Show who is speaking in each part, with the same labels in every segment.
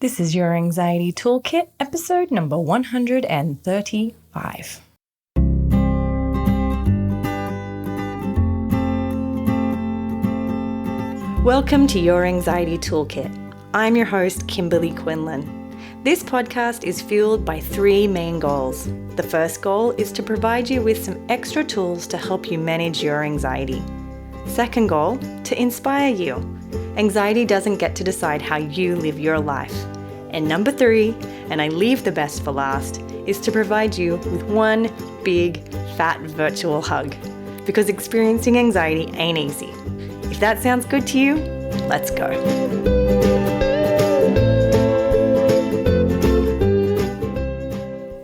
Speaker 1: This is Your Anxiety Toolkit, episode number 135. Welcome to Your Anxiety Toolkit. I'm your host, Kimberly Quinlan. This podcast is fueled by three main goals. The first goal is to provide you with some extra tools to help you manage your anxiety. Second goal, to inspire you. Anxiety doesn't get to decide how you live your life. And number three, and I leave the best for last, is to provide you with one big, fat virtual hug. Because experiencing anxiety ain't easy. If that sounds good to you, let's go.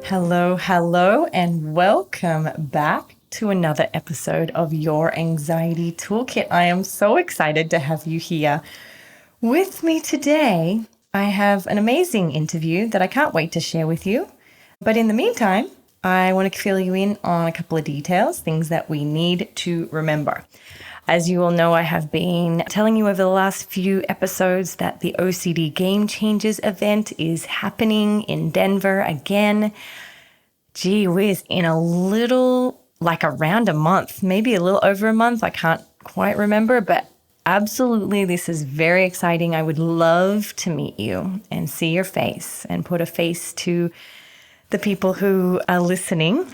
Speaker 1: Hello, and welcome back to another episode of Your Anxiety Toolkit. I am so excited to have you here with me today. I have an amazing interview that I can't wait to share with you. But in the meantime, I want to fill you in on a couple of details, things that we need to remember. As you all know, I have been telling you over the last few episodes that the OCD Game Changers event is happening in Denver again. Gee whiz, in around a month, maybe a little over a month. I can't quite remember, but absolutely, this is very exciting. I would love to meet you and see your face and put a face to the people who are listening.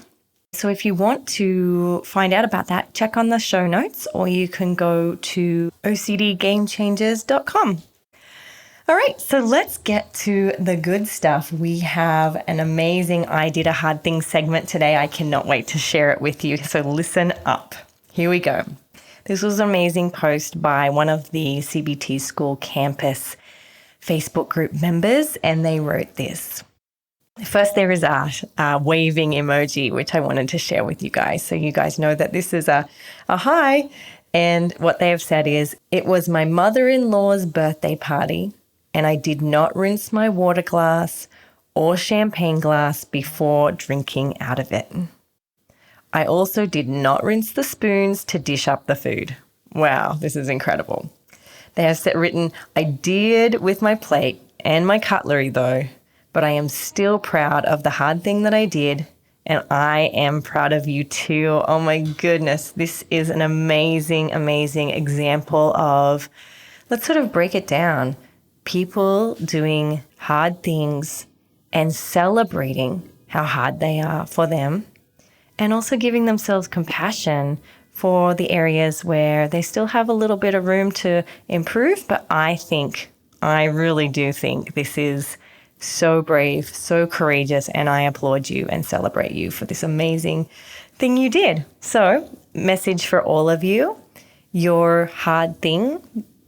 Speaker 1: So if you want to find out about that, check on the show notes, or you can go to ocdgamechangers.com. All right, so let's get to the good stuff. We have an amazing I Did a Hard Thing segment today. I cannot wait to share it with you. So listen up. Here we go. This was an amazing post by one of the CBT School campus Facebook group members, and they wrote this. First, there is a waving emoji, which I wanted to share with you guys, so you guys know that this is a hi. And what they have said is, it was my mother-in-law's birthday party, and I did not rinse my water glass or champagne glass before drinking out of it. I also did not rinse the spoons to dish up the food. Wow, this is incredible. They have written, I did with my plate and my cutlery though, but I am still proud of the hard thing that I did, and I am proud of you too. Oh my goodness, this is an amazing, amazing example of, let's sort of break it down. People doing hard things and celebrating how hard they are for them, and also giving themselves compassion for the areas where they still have a little bit of room to improve. But I really do think this is so brave, so courageous, and I applaud you and celebrate you for this amazing thing you did. So, message for all of you, your hard thing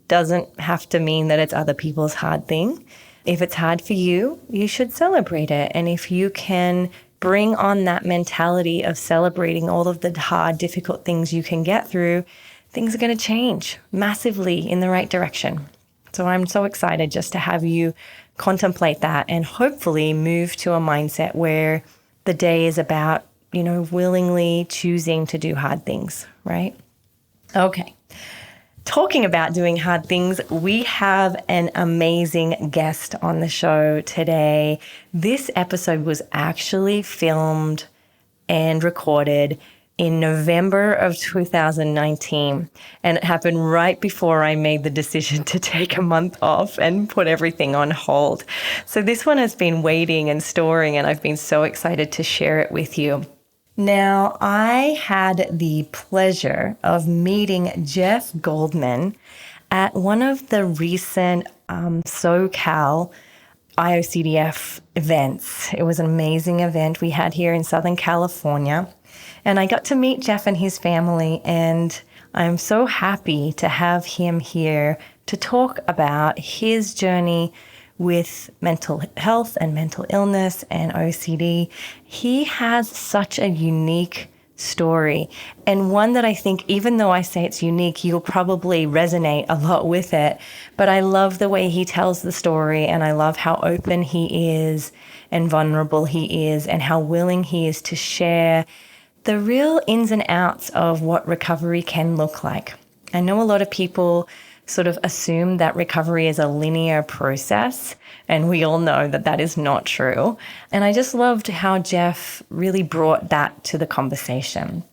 Speaker 1: doesn't have to mean that it's other people's hard thing. If it's hard for you, you should celebrate it. And if you can bring on that mentality of celebrating all of the hard, difficult things you can get through, things are going to change massively in the right direction. So I'm so excited just to have you contemplate that and hopefully move to a mindset where the day is about, willingly choosing to do hard things, right? Okay. Talking about doing hard things, we have an amazing guest on the show today. This episode was actually filmed and recorded in November of 2019, and it happened right before I made the decision to take a month off and put everything on hold. So this one has been waiting and storing, and I've been so excited to share it with you. Now, I had the pleasure of meeting Jeff Goldman at one of the recent SoCal IOCDF events. It was an amazing event we had here in Southern California, and I got to meet Jeff and his family, and I'm so happy to have him here to talk about his journey with mental health and mental illness and OCD. He has such a unique story, and one that I think, even though I say it's unique, you'll probably resonate a lot with it. But I love the way he tells the story, and I love how open he is and vulnerable he is, and how willing he is to share the real ins and outs of what recovery can look like. I know a lot of people sort of assume that recovery is a linear process. And we all know that that is not true. And I just loved how Jeff really brought that to the conversation.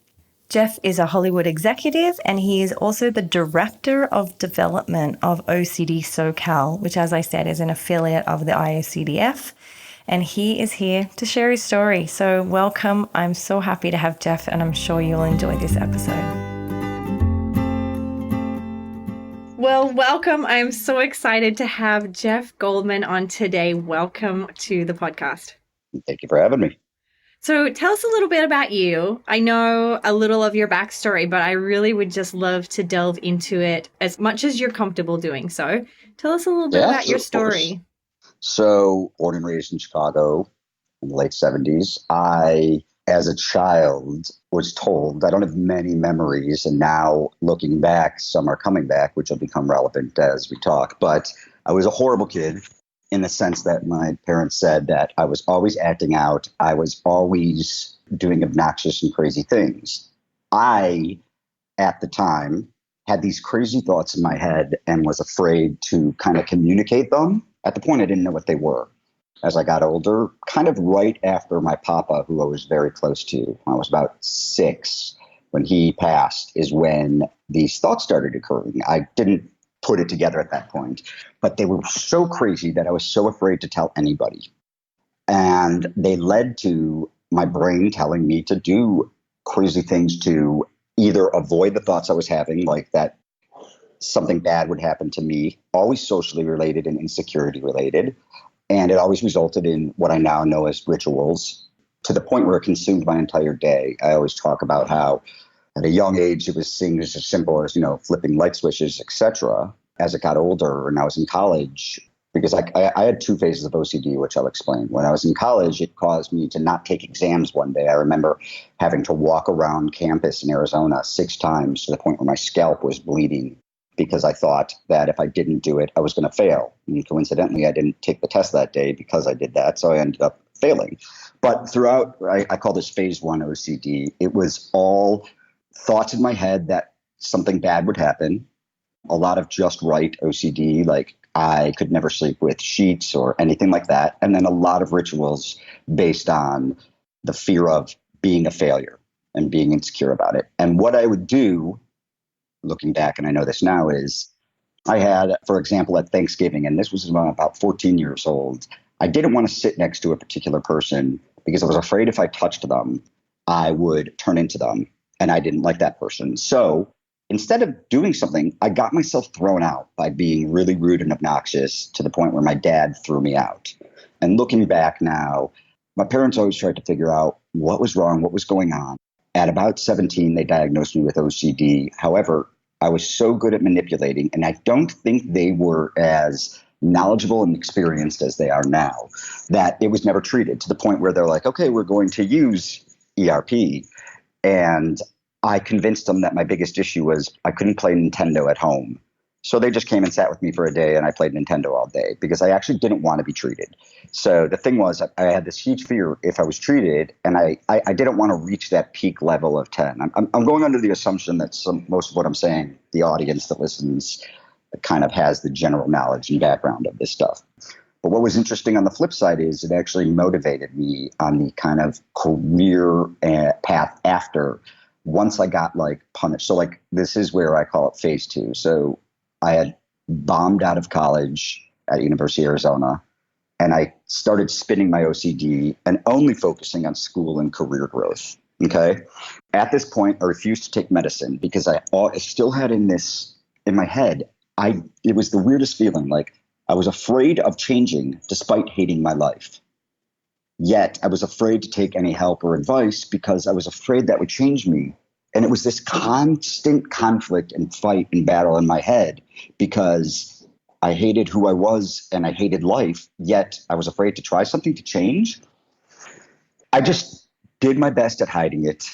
Speaker 1: Jeff is a Hollywood executive, and he is also the director of development of OCD SoCal, which, as I said, is an affiliate of the IOCDF. And he is here to share his story. So welcome. I'm so happy to have Jeff, and I'm sure you'll enjoy this episode. Well, welcome. I'm so excited to have Jeff Goldman on today. Welcome to the podcast.
Speaker 2: Thank you for having me.
Speaker 1: So tell us a little bit about you. I know a little of your backstory, but I really would just love to delve into it as much as you're comfortable doing so. Tell us a little bit about your story.
Speaker 2: So, born and raised in Chicago in the late 70s, I, as a child, was told, I don't have many memories, and now looking back, some are coming back, which will become relevant as we talk, but I was a horrible kid in the sense that my parents said that I was always acting out, I was always doing obnoxious and crazy things. I, at the time, had these crazy thoughts in my head and was afraid to kind of communicate them. At the point, I didn't know what they were. As I got older, kind of right after my papa, who I was very close to, when I was about 6, when he passed, is when these thoughts started occurring. I didn't put it together at that point, but they were so crazy that I was so afraid to tell anybody. And they led to my brain telling me to do crazy things to either avoid the thoughts I was having, like that something bad would happen to me, always socially related and insecurity related. And it always resulted in what I now know as rituals, to the point where it consumed my entire day. I always talk about how at a young age, it was things as simple as, flipping light switches, etc. As it got older and I was in college, because I had 2 phases of OCD, which I'll explain. When I was in college, it caused me to not take exams one day. I remember having to walk around campus in Arizona 6 times to the point where my scalp was bleeding, because I thought that if I didn't do it, I was going to fail. And coincidentally, I didn't take the test that day because I did that, so I ended up failing. But throughout, I call this phase 1 OCD. It was all thoughts in my head that something bad would happen, a lot of just right OCD, like I could never sleep with sheets or anything like that, and then a lot of rituals based on the fear of being a failure and being insecure about it. And what I would do, looking back, and I know this now, is I had, for example, at Thanksgiving, and this was when I was about 14 years old, I didn't want to sit next to a particular person because I was afraid if I touched them, I would turn into them, and I didn't like that person. So instead of doing something, I got myself thrown out by being really rude and obnoxious, to the point where my dad threw me out. And looking back now, my parents always tried to figure out what was wrong, what was going on. At about 17, they diagnosed me with OCD. However, I was so good at manipulating, and I don't think they were as knowledgeable and experienced as they are now, that it was never treated, to the point where they're like, okay, we're going to use ERP. And I convinced them that my biggest issue was I couldn't play Nintendo at home. So they just came and sat with me for a day, and I played Nintendo all day because I actually didn't want to be treated. So the thing was, I had this huge fear if I was treated, and I didn't want to reach that peak level of 10. I'm going under the assumption that most of what I'm saying, the audience that listens kind of has the general knowledge and background of this stuff. But what was interesting on the flip side is it actually motivated me on the kind of career path after, once I got punished. So this is where I call it phase 2. So I had bombed out of college at University of Arizona, and I started spinning my OCD and only focusing on school and career growth. Okay. At this point, I refused to take medicine because I still had in my head, it was the weirdest feeling. Like I was afraid of changing despite hating my life. Yet I was afraid to take any help or advice because I was afraid that would change me. And it was this constant conflict and fight and battle in my head because I hated who I was and I hated life, yet I was afraid to try something to change. I just did my best at hiding it,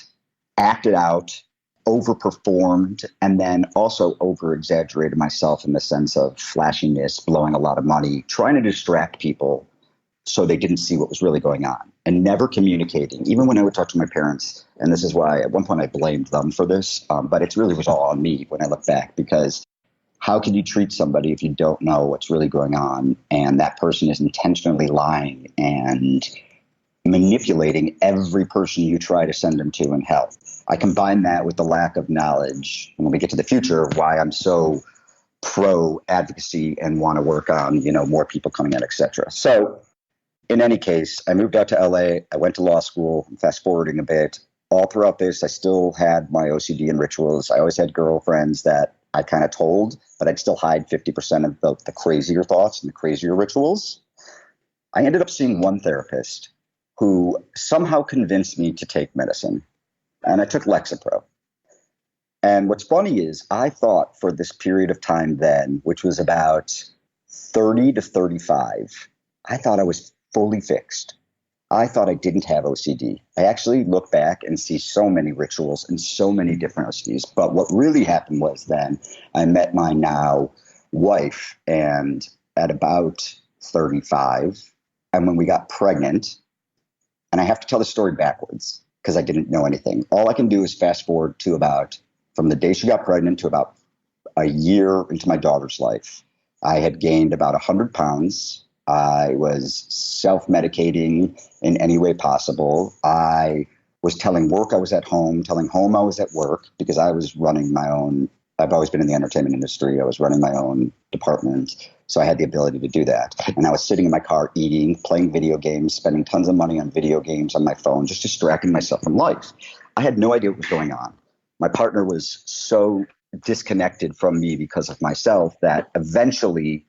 Speaker 2: acted out, overperformed, and then also over-exaggerated myself in the sense of flashiness, blowing a lot of money, trying to distract people so they didn't see what was really going on, and never communicating. Even when I would talk to my parents, and this is why at one point I blamed them for this, but it really was all on me when I look back, because how can you treat somebody if you don't know what's really going on and that person is intentionally lying and manipulating every person you try to send them to in hell? I combine that with the lack of knowledge, and when we get to the future, why I'm so pro advocacy and want to work on, more people coming in, et cetera. So in any case, I moved out to LA. I went to law school. Fast forwarding a bit, all throughout this, I still had my OCD and rituals. I always had girlfriends that I kind of told, but I'd still hide 50% of the crazier thoughts and the crazier rituals. I ended up seeing one therapist who somehow convinced me to take medicine, and I took Lexapro. And what's funny is I thought for this period of time then, which was about 30 to 35, I thought I was fully fixed. I thought I didn't have OCD. I actually look back and see so many rituals and so many different OCDs. But what really happened was then I met my now wife, and at about 35, and when we got pregnant, and I have to tell the story backwards because I didn't know anything. All I can do is fast forward to about from the day she got pregnant to about a year into my daughter's life. I had gained about 100 pounds. I was self-medicating in any way possible. I was telling work I was at home, telling home I was at work, because I was running my own. I've always been in the entertainment industry. I was running my own department. So I had the ability to do that. And I was sitting in my car eating, playing video games, spending tons of money on video games on my phone, just distracting myself from life. I had no idea what was going on. My partner was so disconnected from me because of myself that eventually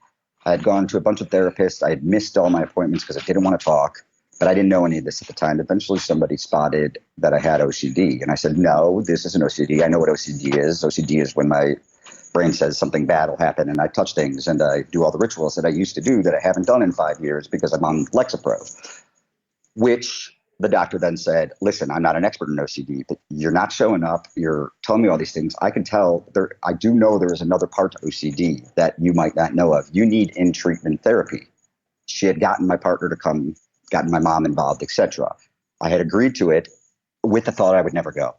Speaker 2: I had gone to a bunch of therapists. I had missed all my appointments because I didn't want to talk, but I didn't know any of this at the time. Eventually somebody spotted that I had OCD, and I said, no, this isn't OCD. I know what OCD is. OCD is when my brain says something bad will happen and I touch things and I do all the rituals that I used to do that I haven't done in 5 years because I'm on Lexapro, which the doctor then said, listen, I'm not an expert in OCD, but you're not showing up. You're telling me all these things. I can tell I do know there is another part to OCD that you might not know of. You need in-treatment therapy. She had gotten my partner to come, gotten my mom involved, etc. I had agreed to it with the thought I would never go.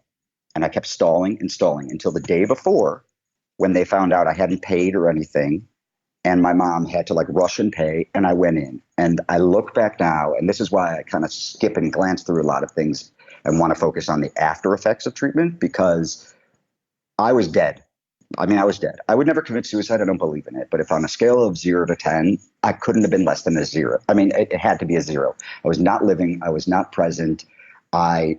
Speaker 2: And I kept stalling and stalling until the day before, when they found out I hadn't paid or anything. And my mom had to rush and pay, and I went in. And I look back now, and this is why I kind of skip and glance through a lot of things and want to focus on the after effects of treatment, because I was dead. I mean, I was dead. I would never commit suicide. I don't believe in it. But if on a scale of 0 to 10, I couldn't have been less than a 0. I mean, it had to be a 0. I was not living. I was not present.
Speaker 3: And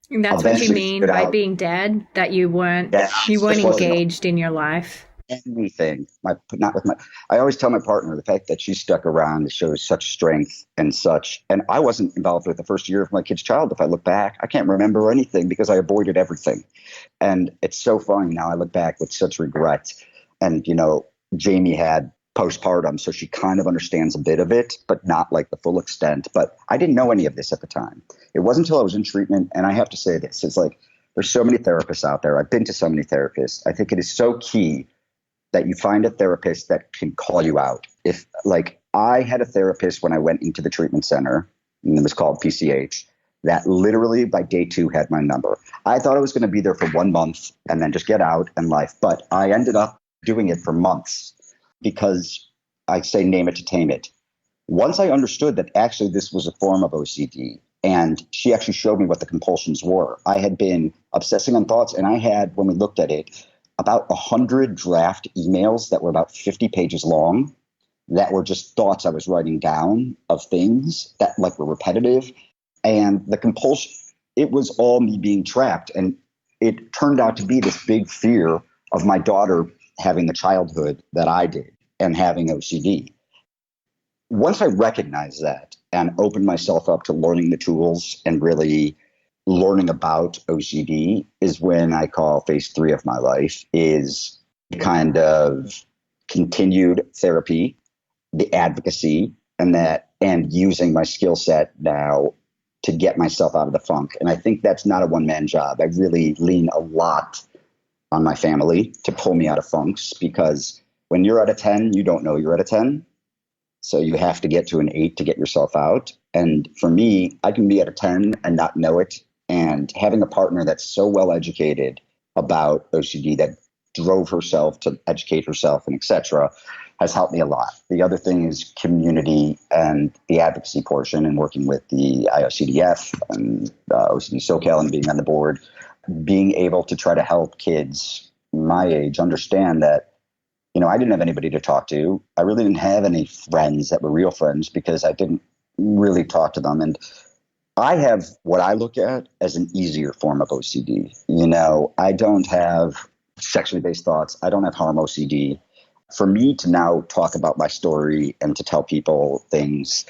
Speaker 3: that's what you mean by being dead, that you weren't engaged in your life.
Speaker 2: Anything. I always tell my partner the fact that she stuck around shows such strength and such. And I wasn't involved with the first year of my kid's child. If I look back, I can't remember anything because I avoided everything. And it's so funny now. I look back with such regret. And, Jamie had postpartum, so she kind of understands a bit of it, but not the full extent. But I didn't know any of this at the time. It wasn't until I was in treatment. And I have to say this, it's there's so many therapists out there. I've been to so many therapists. I think it is so key that you find a therapist that can call you out. If I had a therapist when I went into the treatment center, and it was called PCH, that literally by day 2 had my number. I thought I was going to be there for 1 month and then just get out and life. But I ended up doing it for months because I say name it to tame it. Once I understood that actually this was a form of OCD, and she actually showed me what the compulsions were. I had been obsessing on thoughts, and I had, when we looked at it, about 100 draft emails that were about 50 pages long that were just thoughts I was writing down of things that were repetitive. And the compulsion, it was all me being trapped. And it turned out to be this big fear of my daughter having the childhood that I did and having OCD. Once I recognized that and opened myself up to learning the tools and really learning about OCD is when I call phase 3 of my life is kind of continued therapy, the advocacy, and using my skill set now to get myself out of the funk. And I think that's not a one-man job. I really lean a lot on my family to pull me out of funks, because when you're at a 10, you don't know you're at a 10. So you have to get to an 8 to get yourself out. And for me, I can be at a 10 and not know it. And having a partner that's so well educated about OCD that drove herself to educate herself and etc., has helped me a lot. The other thing is community and the advocacy portion, and working with the IOCDF and OCD SoCal and being on the board, being able to try to help kids my age understand that, I didn't have anybody to talk to. I really didn't have any friends that were real friends because I didn't really talk to them. And I have what I look at as an easier form of OCD. I don't have sexually based thoughts. I don't have harm OCD. For me to now talk about my story and to tell people things,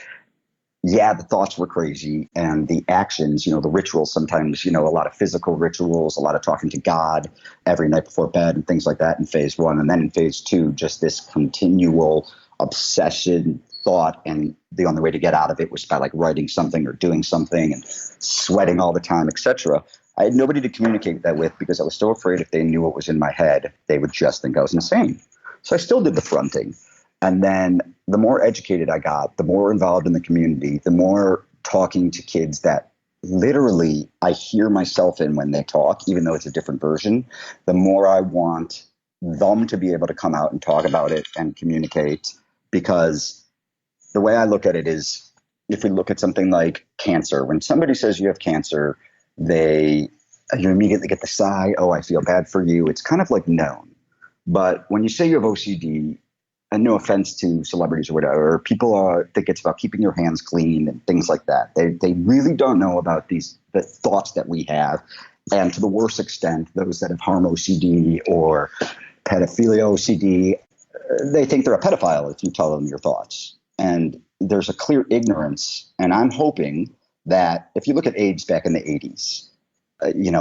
Speaker 2: the thoughts were crazy, and the actions, the rituals, sometimes, a lot of physical rituals, a lot of talking to God every night before bed and things like that in phase 1. And then in phase 2, just this continual obsession thought. And the only way to get out of it was by like writing something or doing something and sweating all the time, etc. I had nobody to communicate that with because I was so afraid if they knew what was in my head, they would just think I was insane. So I still did the fronting. And then the more educated I got, the more involved in the community, the more talking to kids that literally I hear myself in when they talk, even though it's a different version, the more I want them to be able to come out and talk about it and communicate. Because the way I look at it is, if we look at something like cancer, when somebody says you have cancer, you immediately get the sigh, oh, I feel bad for you. It's kind of like known. But when you say you have OCD, and no offense to celebrities or whatever, people think it's about keeping your hands clean and things like that. They really don't know about the thoughts that we have. And to the worst extent, those that have harm OCD or pedophilia OCD, they think they're a pedophile if you tell them your thoughts. And there's a clear ignorance. And I'm hoping that if you look at AIDS back in the 80s,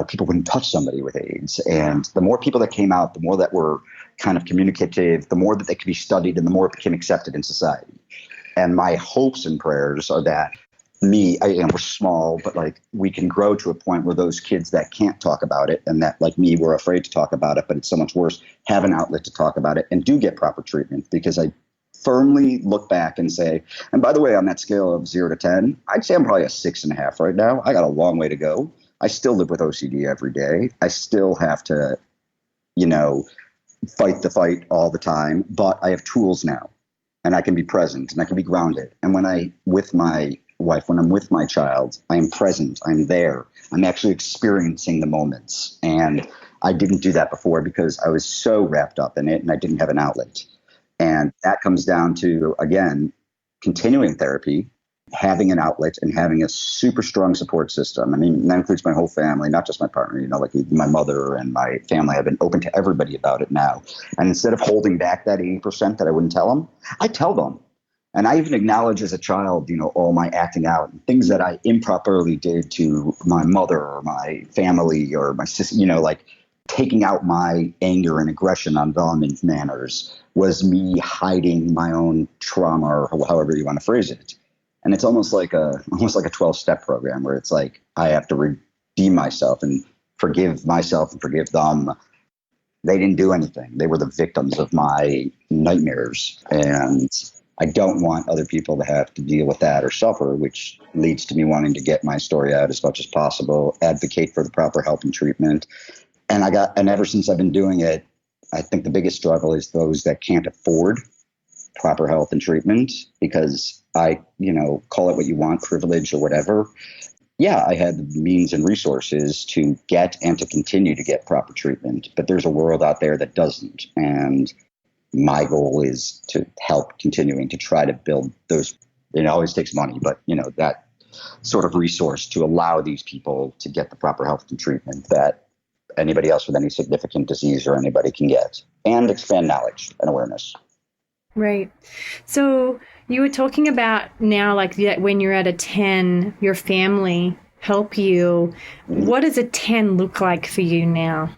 Speaker 2: people wouldn't touch somebody with AIDS. And the more people that came out, the more that were kind of communicative, the more that they could be studied and the more it became accepted in society. And my hopes and prayers are that we're small, but like we can grow to a point where those kids that can't talk about it and that like me, were afraid to talk about it, but it's so much worse, have an outlet to talk about it and do get proper treatment. Because I firmly look back and say, and by the way, on that scale of 0 to 10, I'd say I'm probably a 6.5 right now. I got a long way to go. I still live with OCD every day. I still have to, fight the fight all the time, but I have tools now and I can be present and I can be grounded. And when I'm with my wife, when I'm with my child, I am present. I'm there. I'm actually experiencing the moments. And I didn't do that before because I was so wrapped up in it and I didn't have an outlet. And that comes down to, again, continuing therapy, having an outlet and having a super strong support system. I mean, that includes my whole family, not just my partner, like my mother and my family have been open to everybody about it now. And instead of holding back that 80% that I wouldn't tell them, I tell them. And I even acknowledge as a child, all my acting out and things that I improperly did to my mother or my family or my sister, like taking out my anger and aggression on them in manners was me hiding my own trauma, or however you want to phrase it. And it's almost like a 12-step program where it's like I have to redeem myself and forgive myself and forgive them. They didn't do anything. They were the victims of my nightmares. And I don't want other people to have to deal with that or suffer, which leads to me wanting to get my story out as much as possible, advocate for the proper help and treatment. And ever since I've been doing it, I think the biggest struggle is those that can't afford proper health and treatment, because I, call it what you want, privilege or whatever. Yeah, I had the means and resources to get and to continue to get proper treatment, but there's a world out there that doesn't. And my goal is to help continuing to try to build those. It always takes money, but that sort of resource to allow these people to get the proper health and treatment that anybody else with any significant disease or anybody can get, and expand knowledge and awareness.
Speaker 3: Right. So you were talking about now, like when you're at a 10, your family help you. What does a 10 look like for you now?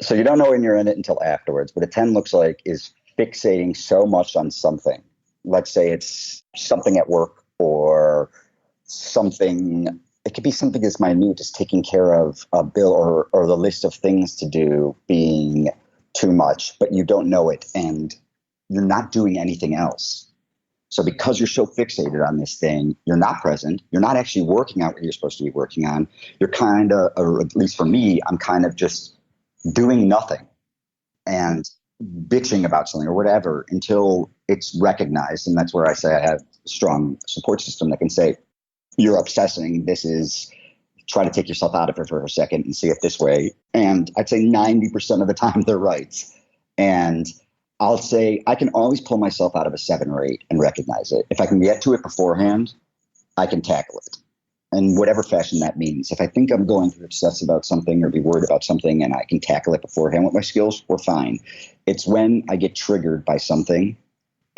Speaker 2: So you don't know when you're in it until afterwards. What a 10 looks like is fixating so much on something. Let's say it's something at work or something. It could be something as minute as taking care of a bill or the list of things to do being too much, but you don't know it and you're not doing anything else. So because you're so fixated on this thing, you're not present. You're not actually working out what you're supposed to be working on. You're kind of, or at least for me, I'm kind of just doing nothing. and bitching about something or whatever until it's recognized. And that's where I say I have a strong support system that can say, you're obsessing. This is, try to take yourself out of it for a second and see it this way. And I'd say 90% of the time they're right. And I'll say I can always pull myself out of a 7 or 8 and recognize it. If I can get to it beforehand, I can tackle it. And whatever fashion that means. If I think I'm going to obsess about something or be worried about something and I can tackle it beforehand with my skills, we're fine. It's when I get triggered by something,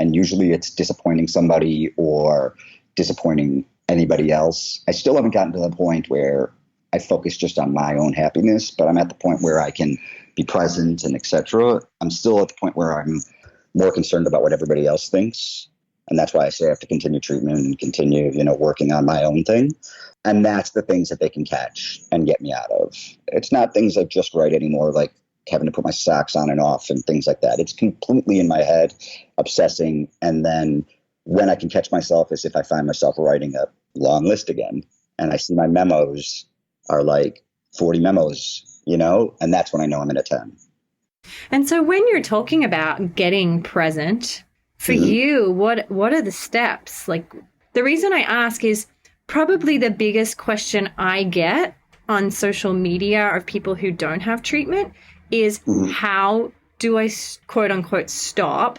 Speaker 2: and usually it's disappointing somebody or disappointing anybody else. I still haven't gotten to the point where I focus just on my own happiness, but I'm at the point where I can be present and etc. I'm still at the point where I'm more concerned about what everybody else thinks. And that's why I say I have to continue treatment and continue, working on my own thing. And that's the things that they can catch and get me out of. It's not things like just right anymore, like having to put my socks on and off and things like that. It's completely in my head, obsessing. And then when I can catch myself is if I find myself writing a long list again and I see my memos are like 40 memos, and that's when I know I'm in a 10.
Speaker 3: And so when you're talking about getting present, for you, what are the steps? Like, the reason I ask is probably the biggest question I get on social media of people who don't have treatment is how do I quote unquote stop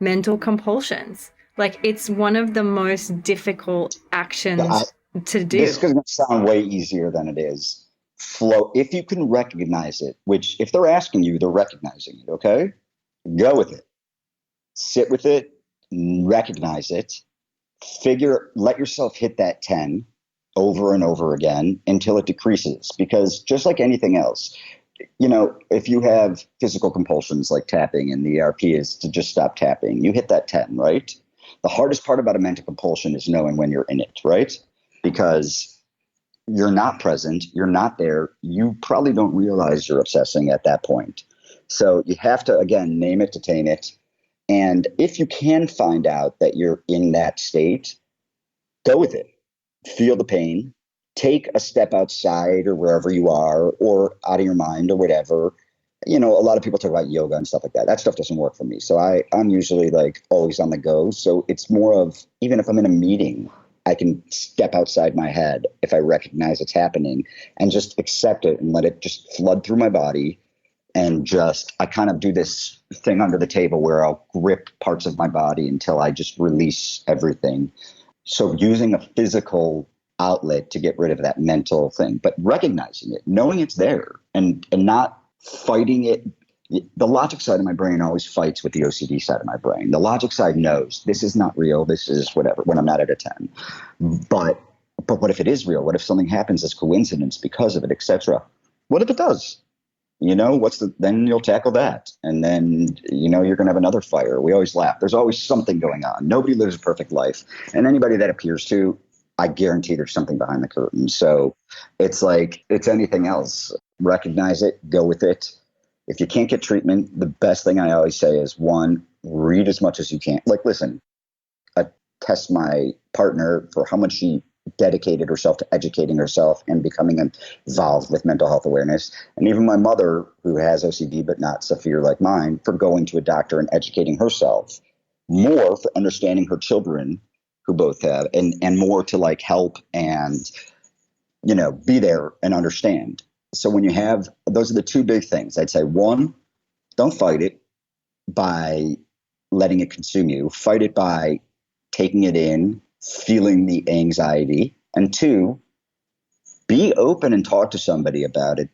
Speaker 3: mental compulsions? Like, it's one of the most difficult actions to do.
Speaker 2: This is going to sound way easier than it is. Flow. If you can recognize it, which if they're asking you, they're recognizing it. Okay, go with it. Sit with it, recognize it, let yourself hit that 10 over and over again until it decreases. Because just like anything else, if you have physical compulsions like tapping and the ERP is to just stop tapping, you hit that 10, right? The hardest part about a mental compulsion is knowing when you're in it, right? Because you're not present, you're not there, you probably don't realize you're obsessing at that point. So you have to, again, name it to tame it. And if you can find out that you're in that state, go with it. Feel the pain. Take a step outside or wherever you are or out of your mind or whatever. A lot of people talk about yoga and stuff like that. That stuff doesn't work for me. So I'm usually like always on the go. So it's more of, even if I'm in a meeting, I can step outside my head if I recognize it's happening and just accept it and let it just flood through my body. And I kind of do this thing under the table where I'll grip parts of my body until I just release everything. So using a physical outlet to get rid of that mental thing, but recognizing it, knowing it's there and not fighting it. The logic side of my brain always fights with the OCD side of my brain. The logic side knows this is not real. This is whatever when I'm not at a 10. But what if it is real? What if something happens as coincidence because of it, etc.? What if it does? Then you'll tackle that. And then, you're going to have another fire. We always laugh. There's always something going on. Nobody lives a perfect life. And anybody that appears to, I guarantee there's something behind the curtain. So it's like, it's anything else. Recognize it, go with it. If you can't get treatment, the best thing I always say is 1, read as much as you can. Like, listen, I test my partner for how much she dedicated herself to educating herself and becoming involved with mental health awareness. And even my mother, who has OCD but not severe like mine, for going to a doctor and educating herself more for understanding her children who both have and more to like help and, be there and understand. So when you have, those are the 2 big things. I'd say 1, don't fight it by letting it consume you. Fight it by taking it in, feeling the anxiety. And 2, be open and talk to somebody about it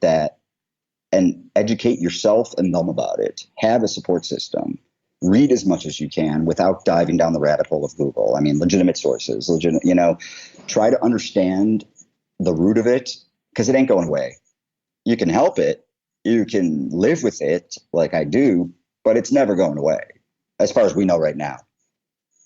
Speaker 2: and educate yourself and them about it. Have a support system. Read as much as you can without diving down the rabbit hole of Google. I mean, legitimate sources, try to understand the root of it because it ain't going away. You can help it. You can live with it like I do, but it's never going away as far as we know right now.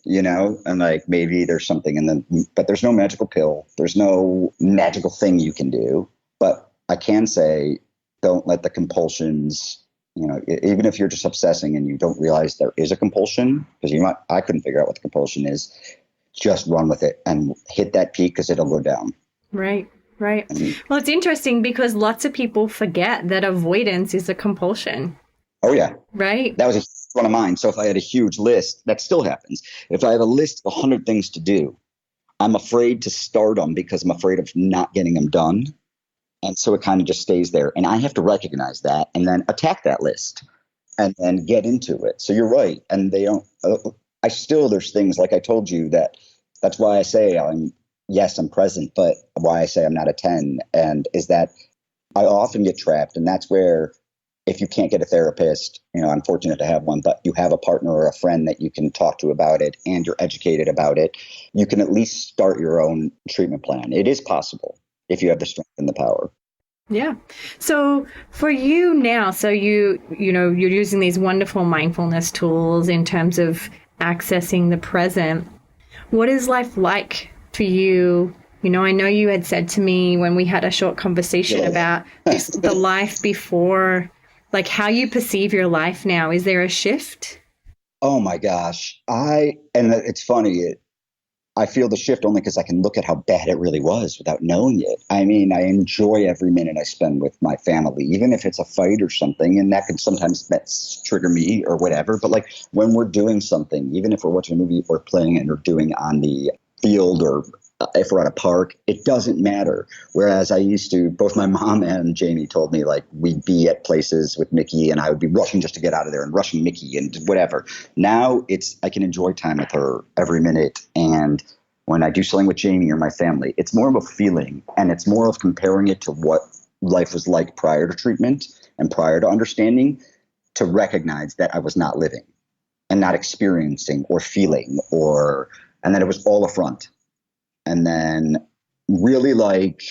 Speaker 2: And like maybe there's something but there's no magical pill. There's no magical thing you can do. But I can say, don't let the compulsions, even if you're just obsessing and you don't realize there is a compulsion, because I couldn't figure out what the compulsion is, just run with it and hit that peak because it'll go down.
Speaker 3: Right. Well, it's interesting because lots of people forget that avoidance is a compulsion.
Speaker 2: Oh, yeah.
Speaker 3: right?
Speaker 2: That was a huge one of mine. So if I had a huge list, that still happens. If I have a list of 100 things to do, I'm afraid to start them because I'm afraid of not getting them done. And so it kind of just stays there. And I have to recognize that and then attack that list and then get into it. So you're right. And they don't, there's things like I told you that's why I say yes, I'm present, but why I say I'm not a 10. And is that I often get trapped. And that's where, if you can't get a therapist, I'm fortunate to have one, but you have a partner or a friend that you can talk to about it and you're educated about it, you can at least start your own treatment plan. It is possible if you have the strength and the power.
Speaker 3: Yeah. So for you now, so you're using these wonderful mindfulness tools in terms of accessing the present. What is life like for you? I know you had said to me when we had a short conversation about the life before, like how you perceive your life now. Is there a shift?
Speaker 2: Oh my gosh. And it's funny. I feel the shift only because I can look at how bad it really was without knowing it. I mean, I enjoy every minute I spend with my family, even if it's a fight or something, and that can sometimes trigger me or whatever. But like when we're doing something, even if we're watching a movie or playing it or doing on the field or if we're at a park, it doesn't matter. Whereas I used to, both my mom and Jamie told me like we'd be at places with Mickey and I would be rushing just to get out of there and rushing Mickey and whatever. Now I can enjoy time with her every minute. And when I do something with Jamie or my family, it's more of a feeling and it's more of comparing it to what life was like prior to treatment and prior to understanding, to recognize that I was not living and not experiencing or feeling and that it was all a front. And then really like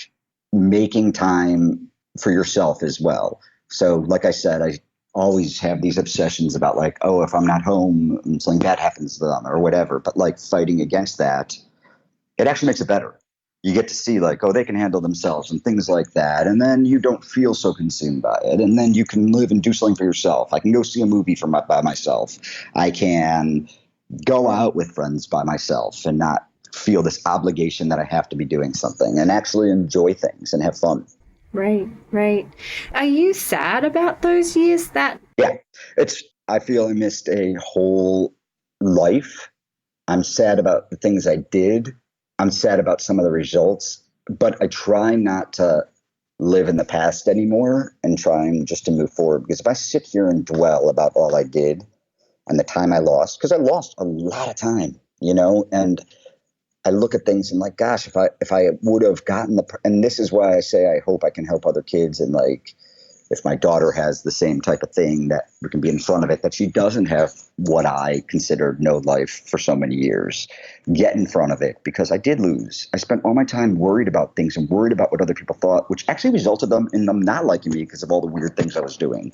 Speaker 2: making time for yourself as well. So like I said, I always have these obsessions about like, oh, if I'm not home, something bad happens to them or whatever. But like fighting against that, it actually makes it better. You get to see like, oh, they can handle themselves and things like that. And then you don't feel so consumed by it. And then you can live and do something for yourself. I can go see a movie by myself. I can go out with friends by myself and not feel this obligation that I have to be doing something and actually enjoy things and have fun.
Speaker 3: Right, right. Are you sad about those years
Speaker 2: Yeah, I feel I missed a whole life. I'm sad about the things I did. I'm sad about some of the results, but I try not to live in the past anymore and trying just to move forward. Because if I sit here and dwell about all I did and the time I lost, because I lost a lot of time, and I look at things and like, gosh, if I would have gotten and this is why I say I hope I can help other kids. And like, if my daughter has the same type of thing, that we can be in front of it, that she doesn't have what I considered no life for so many years, get in front of it, because I did lose. I spent all my time worried about things and worried about what other people thought, which actually resulted in them not liking me because of all the weird things I was doing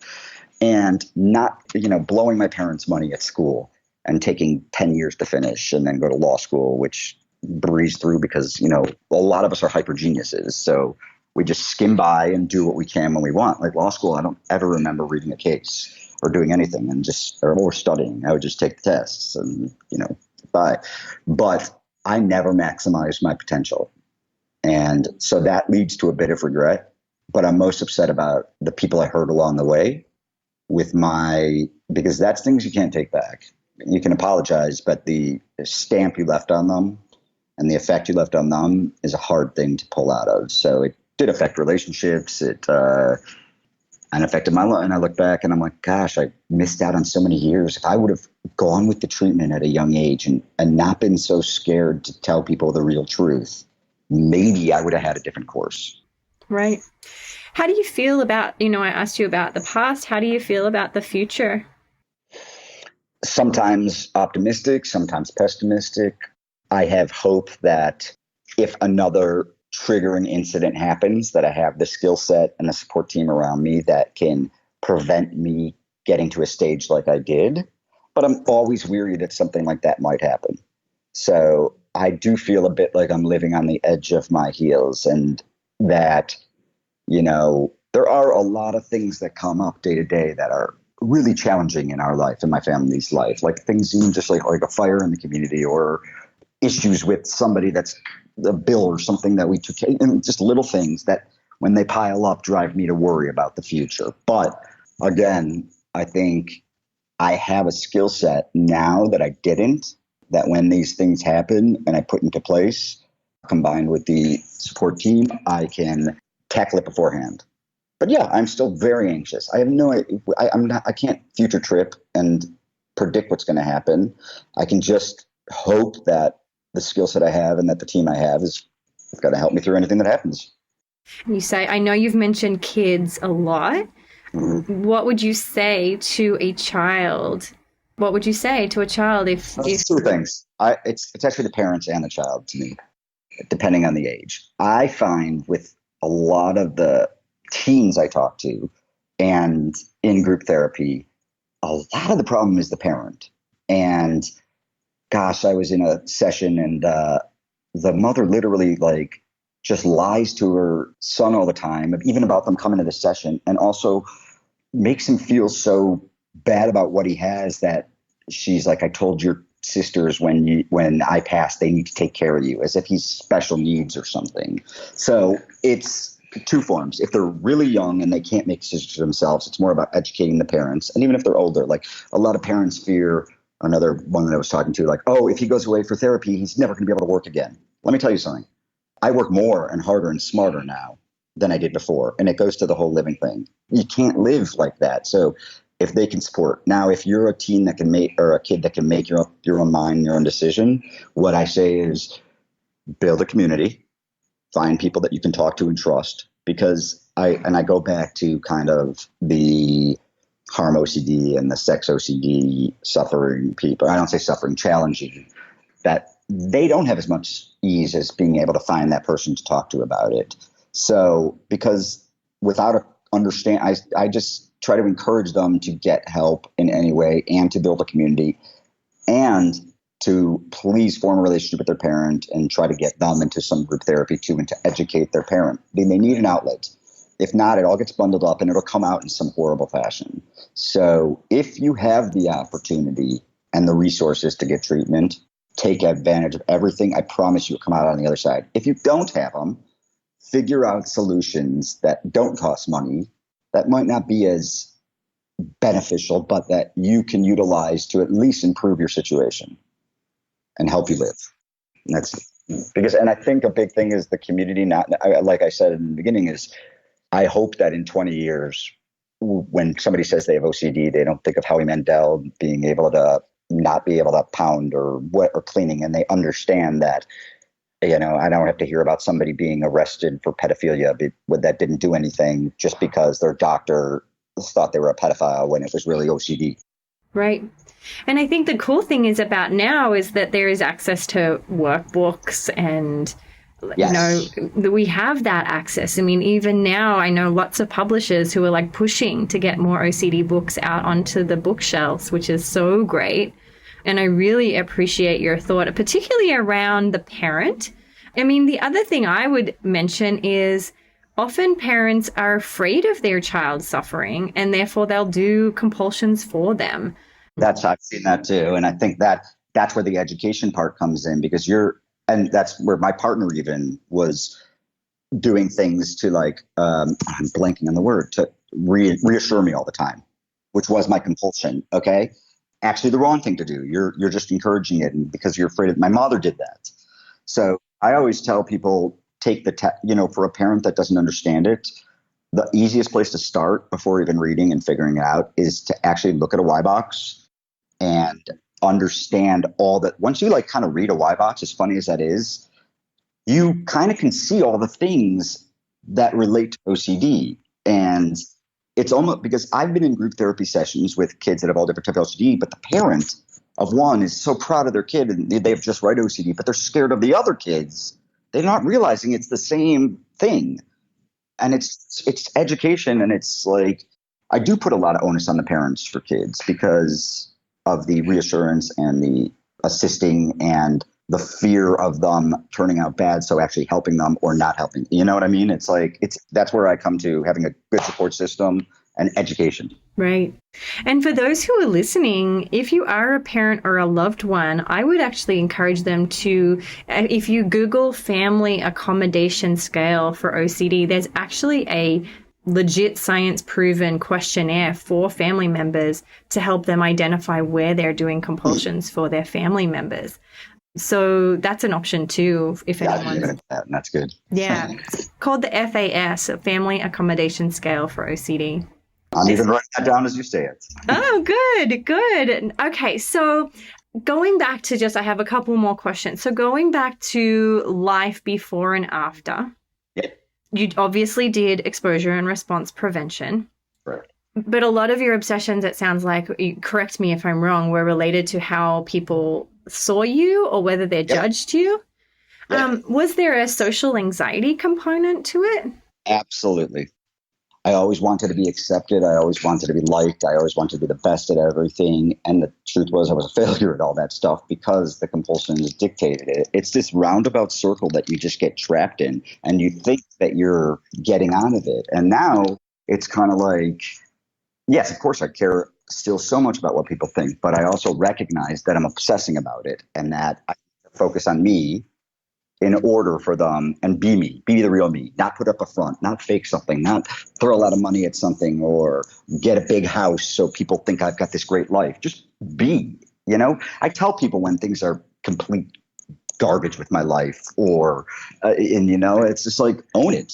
Speaker 2: and not, blowing my parents' money at school and taking 10 years to finish and then go to law school, which breeze through because, a lot of us are hyper geniuses. So we just skim by and do what we can when we want. Like law school, I don't ever remember reading a case or doing anything or studying. I would just take the tests and, bye. But I never maximized my potential. And so that leads to a bit of regret. But I'm most upset about the people I hurt along the way because that's things you can't take back. You can apologize, but the stamp you left on them and the effect you left on them is a hard thing to pull out of. So it did affect relationships. It affected my life. And I look back and I'm like, gosh, I missed out on so many years. If I would have gone with the treatment at a young age and not been so scared to tell people the real truth, maybe I would have had a different course.
Speaker 3: Right. How do you feel about, I asked you about the past. How do you feel about the future?
Speaker 2: Sometimes optimistic, sometimes pessimistic. I have hope that if another triggering incident happens, that I have the skill set and the support team around me that can prevent me getting to a stage like I did. But I'm always weary that something like that might happen. So I do feel a bit like I'm living on the edge of my heels, and that, there are a lot of things that come up day to day that are really challenging in our life, in my family's life, like things even just like a fire in the community or issues with somebody that's a bill or something that we took, and just little things that when they pile up drive me to worry about the future. But again, I think I have a skill set now that I didn't, that when these things happen and I put into place, combined with the support team, I can tackle it beforehand. But yeah, I'm still very anxious. I have no idea. I can't future trip and predict what's going to happen. I can just hope that the skill set I have and that the team I have is going to help me through anything that happens.
Speaker 3: You say, I know you've mentioned kids a lot.
Speaker 2: Mm-hmm.
Speaker 3: What would you say to a child? What would you say to a child if
Speaker 2: Two things. It's actually the parents and the child to me, depending on the age. I find with a lot of the teens I talk to and in group therapy, a lot of the problem is the parent. And gosh, I was in a session and the mother literally like just lies to her son all the time, even about them coming to the session, and also makes him feel so bad about what he has that she's like, I told your sisters when I pass, they need to take care of you, as if he's special needs or something. So it's two forms. If they're really young and they can't make decisions for themselves, it's more about educating the parents. And even if they're older, like a lot of parents fear, another one that I was talking to, like, oh, if he goes away for therapy, he's never going to be able to work again. Let me tell you something. I work more and harder and smarter now than I did before. And it goes to the whole living thing. You can't live like that. So if they can support. Now, if you're a teen that can make, or a kid that can make your own mind, your own decision, what I say is build a community, find people that you can talk to and trust. Because I go back to kind of the harm OCD and the sex OCD suffering people. I don't say suffering, challenging, that they don't have as much ease as being able to find that person to talk to about it. So because without a understand, I just try to encourage them to get help in any way and to build a community and to please form a relationship with their parent and try to get them into some group therapy too and to educate their parent. They need an outlet. If not, it all gets bundled up and it'll come out in some horrible fashion. So if you have the opportunity and the resources to get treatment, take advantage of everything. I promise you will come out on the other side. If you don't have them, figure out solutions that don't cost money, that might not be as beneficial, but that you can utilize to at least improve your situation and help you live. And that's because, and I think a big thing is the community. Like I said in the beginning, is I hope that in 20 years, when somebody says they have OCD, they don't think of Howie Mandel being able to not be able to pound or cleaning, and they understand that, you know, I don't have to hear about somebody being arrested for pedophilia that didn't do anything just because their doctor thought they were a pedophile when it was really OCD.
Speaker 3: Right. And I think the cool thing is about now is that there is access to workbooks and,
Speaker 2: Yes.
Speaker 3: you know, we have that access. I mean, even now I know lots of publishers who are like pushing to get more OCD books out onto the bookshelves, which is so great. And I really appreciate your thought, particularly around the parent. I mean, the other thing I would mention is often parents are afraid of their child suffering and therefore they'll do compulsions for them.
Speaker 2: I've seen that too. And I think that's where the education part comes in, because and that's where my partner even was doing things to like, I'm blanking on the word, to reassure me all the time, which was my compulsion. Okay. Actually the wrong thing to do. You're just encouraging it, and because you're afraid of. My mother did that. So I always tell people, take for a parent that doesn't understand it, the easiest place to start before even reading and figuring it out is to actually look at a Y box and understand all that. Once you like kind of read a Y box, as funny as that is, you kind of can see all the things that relate to OCD. And it's almost, because I've been in group therapy sessions with kids that have all different types of OCD, but the parent of one is so proud of their kid and they have just right OCD, but they're scared of the other kids. They're not realizing it's the same thing. And it's education. And it's like, I do put a lot of onus on the parents for kids because of the reassurance and the assisting and the fear of them turning out bad. So actually helping them or not helping, you know what I mean? It's like, that's where I come to having a good support system and education.
Speaker 3: Right. And for those who are listening, if you are a parent or a loved one, I would actually encourage them to, if you Google family accommodation scale for OCD, there's actually a legit science proven questionnaire for family members to help them identify where they're doing compulsions for their family members. So that's an option too. If anyone's
Speaker 2: that, and that's good.
Speaker 3: Yeah. It's called the FAS, Family Accommodation Scale for OCD.
Speaker 2: I'm even writing that down as you say it.
Speaker 3: Oh, good, good. Okay, so going back to I have a couple more questions. So going back to life before and after, you obviously did exposure and response prevention.
Speaker 2: Right.
Speaker 3: But a lot of your obsessions, it sounds like, correct me if I'm wrong, were related to how people saw you or whether they judged you. Was there a social anxiety component to it?
Speaker 2: Absolutely. I always wanted to be accepted. I always wanted to be liked. I always wanted to be the best at everything. And the truth was I was a failure at all that stuff because the compulsions dictated it. It's this roundabout circle that you just get trapped in and you think that you're getting out of it. And now it's kind of like, yes, of course I care still so much about what people think, but I also recognize that I'm obsessing about it and that I focus on me in order for them and be the real me, not put up a front, not fake something, not throw a lot of money at something or get a big house so people think I've got this great life. Just be, I tell people when things are complete garbage with my life it's just like, own it,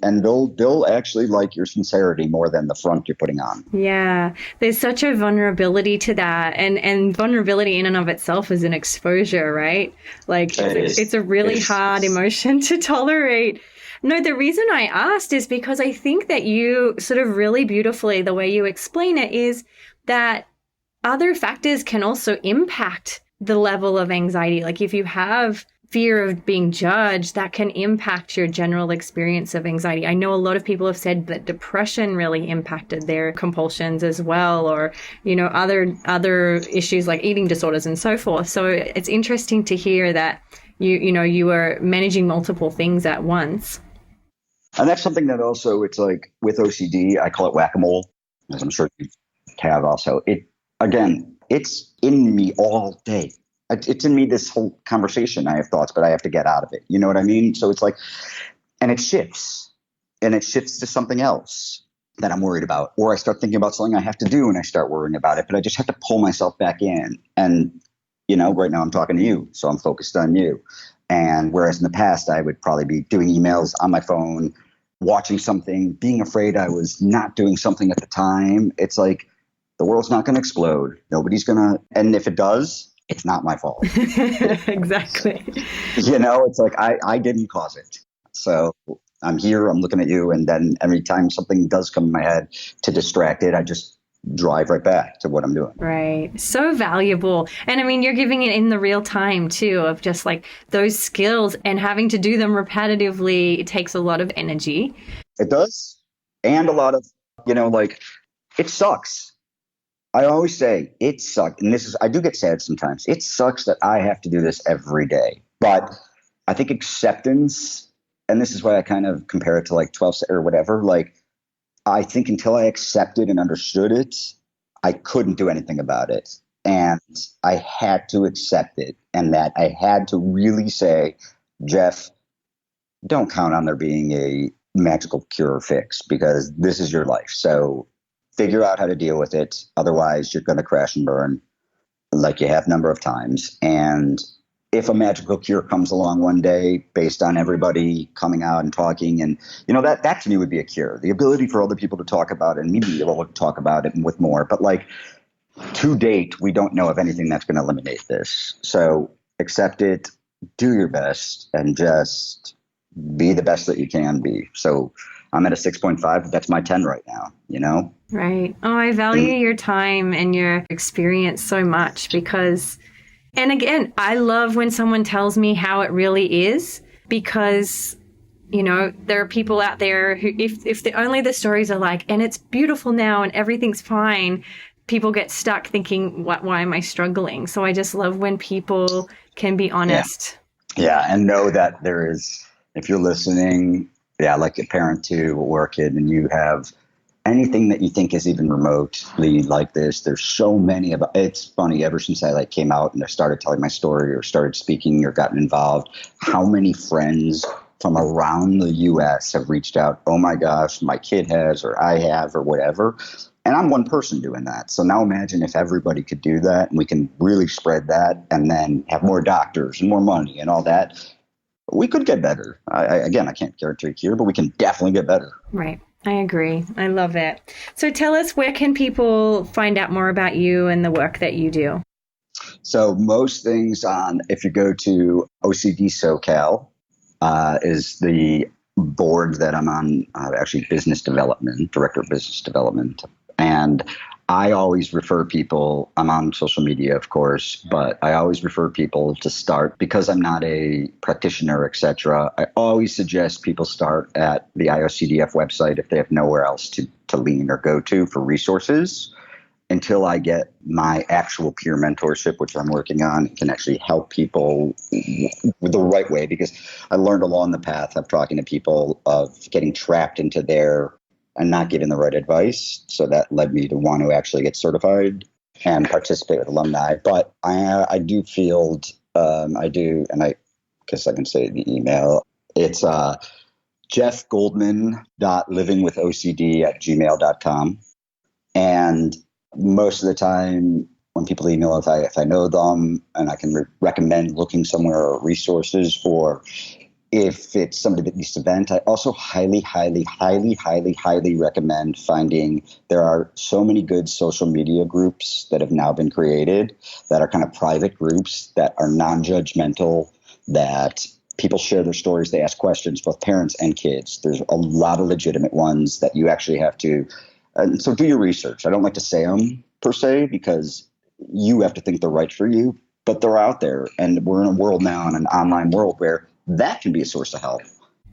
Speaker 2: and they'll actually like your sincerity more than the front you're putting on.
Speaker 3: Yeah, there's such a vulnerability to that, and vulnerability in and of itself is an exposure, right? Like it's a really hard emotion to tolerate. No, the reason I asked is because I think that you sort of really beautifully, the way you explain it is that other factors can also impact the level of anxiety. Like if you have fear of being judged, that can impact your general experience of anxiety. I know a lot of people have said that depression really impacted their compulsions as well, or, other issues like eating disorders and so forth. So it's interesting to hear that you were managing multiple things at once.
Speaker 2: And that's something that also, it's like with OCD, I call it whack-a-mole, as I'm sure you have also. It's in me all day. It's in me this whole conversation. I have thoughts, but I have to get out of it. You know what I mean? So it's like, and it shifts to something else that I'm worried about. Or I start thinking about something I have to do and I start worrying about it, but I just have to pull myself back in. And, right now I'm talking to you, so I'm focused on you. And whereas in the past, I would probably be doing emails on my phone, watching something, being afraid I was not doing something at the time. It's like, the world's not going to explode. Nobody's going to, and if it does, it's not my fault.
Speaker 3: Exactly.
Speaker 2: It's like I didn't cause it. So I'm here, I'm looking at you. And then every time something does come in my head to distract it, I just drive right back to what I'm doing.
Speaker 3: Right. So valuable. And I mean, you're giving it in the real time too, of just like those skills, and having to do them repetitively. It takes a lot of energy.
Speaker 2: It does. And a lot of, it sucks. I always say it sucks. And I do get sad sometimes. It sucks that I have to do this every day. But I think acceptance, and this is why I kind of compare it to like 12 or whatever. Like, I think until I accepted and understood it, I couldn't do anything about it. And I had to accept it. And that I had to really say, Jeff, don't count on there being a magical cure or fix, because this is your life. So figure out how to deal with it. Otherwise, you're going to crash and burn like you have a number of times. And if a magical cure comes along one day based on everybody coming out and talking, and, that to me would be a cure. The ability for other people to talk about it and me be able to talk about it and with more. But like, to date, we don't know of anything that's going to eliminate this. So accept it, do your best, and just be the best that you can be. So I'm at a 6.5, but that's my 10 right now, Right.
Speaker 3: Oh, I value your time and your experience so much because, and again, I love when someone tells me how it really is, because, there are people out there who, if only the stories are like, and it's beautiful now and everything's fine, people get stuck thinking, why am I struggling? So I just love when people can be honest.
Speaker 2: Yeah. And know that there is, if you're listening, like a parent to or a kid, and you have anything that you think is even remotely like this, there's so many of it's funny, ever since I came out and I started telling my story or started speaking or gotten involved, how many friends from around the US have reached out. Oh my gosh, my kid has, or I have, or whatever. And I'm one person doing that. So now imagine if everybody could do that and we can really spread that and then have more doctors and more money and all that. We could get better. Again, I can't guarantee a cure, but we can definitely get better.
Speaker 3: Right. I agree. I love it. So tell us, where can people find out more about you and the work that you do?
Speaker 2: So most things if you go to OCD SoCal, is the board that I'm on, actually business development, director of business development. And I always refer people, I'm on social media, of course, but I always refer people to start, because I'm not a practitioner, etc. I always suggest people start at the IOCDF website if they have nowhere else to lean or go to for resources, until I get my actual peer mentorship, which I'm working on, can actually help people the right way. Because I learned along the path of talking to people of getting trapped into and not getting the right advice. So that led me to want to actually get certified and participate with alumni. But I do field, and I guess I can say the email. It's jeffgoldman.livingwithocd@gmail.com. And most of the time when people email, if I know them, and I can recommend looking somewhere or resources for, if it's somebody that needs to vent. I also highly, highly, highly, highly, highly recommend finding, there are so many good social media groups that have now been created that are kind of private groups that are non-judgmental, that people share their stories, they ask questions, both parents and kids. There's a lot of legitimate ones that you actually have to, and so do your research. I don't like to say them per se, because you have to think they're right for you, but they're out there. And we're in a world now, in an online world, where that can be a source of help.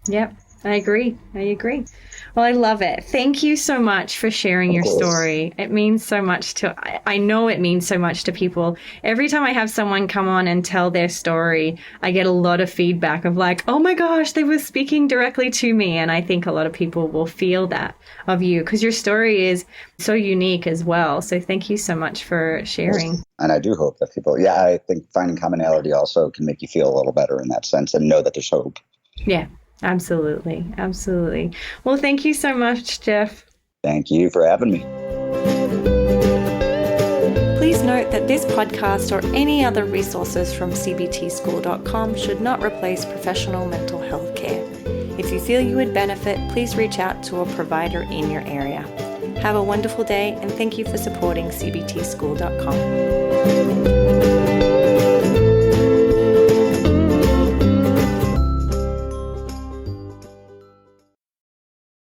Speaker 3: Yep, I agree. Well, I love it. Thank you so much for sharing your story. It means so much I know it means so much to people. Every time I have someone come on and tell their story, I get a lot of feedback of like, oh my gosh, they were speaking directly to me. And I think a lot of people will feel that of you, because your story is so unique as well. So thank you so much for sharing.
Speaker 2: And I do hope that people, I think finding commonality also can make you feel a little better in that sense, and know that there's hope.
Speaker 3: Yeah, absolutely. Absolutely. Well, thank you so much, Jeff.
Speaker 2: Thank you for having me.
Speaker 1: Please note that this podcast or any other resources from cbtschool.com should not replace professional mental health care. If you feel you would benefit, please reach out to a provider in your area. Have a wonderful day, and thank you for supporting cbtschool.com.